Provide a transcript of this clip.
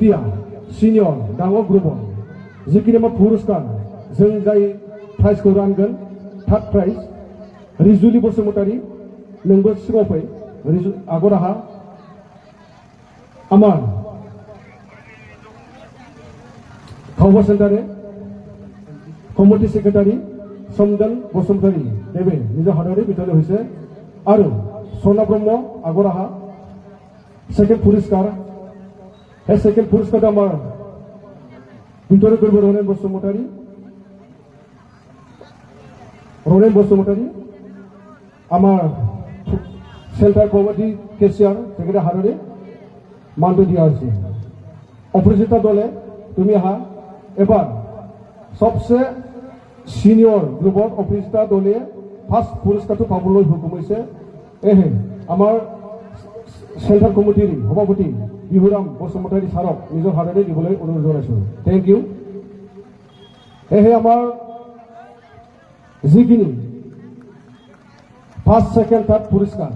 खुदिया सिनियर डाङर ग्रुपआव जिखिनि मा पुरस्कार जों जाय प्राइजखौ रानगोन थार्ड प्राइज रिजुलि बसुमतारी नोंबो सिगाङाव फै आगराहा आमार खावबा सेन्टारे कमिटि सेक्रेटारि समदन बसुमतारी नैबे निज हादरारि बिथोन হৈছে आरो सना ब्रह्म आगराहा सेकेन्ड पुरस्कार हे सेकेन्ड पुरस्कार आमार बिथोन गोरबो रनेन बसुमतारी आमार सेन्ट्राल कमिटि केसियार सेक्रेटारि हादरारि मानद দিয়া হৈছে অপরাজিতা দলে তুমি আহা এবার সবচেয়ে সিনিয়র গ্রুপত অপরাজিতা দলে ফার্স্ট পুরস্কারটো পাবলৈ সক্ষম হৈছে এহে আমার সেন্ট্রাল কমিটির সভাপতি বিহুরাম বসুমতাৰী ছাৰক নিজৰ হাতেৰে দিবলৈ অনুৰোধ জনাইছো থ্যাংক ইউ এহে আমাৰ যিখিনি ফাৰ্স্ট সেকেন্ড থাৰ্ড পুৰস্কাৰ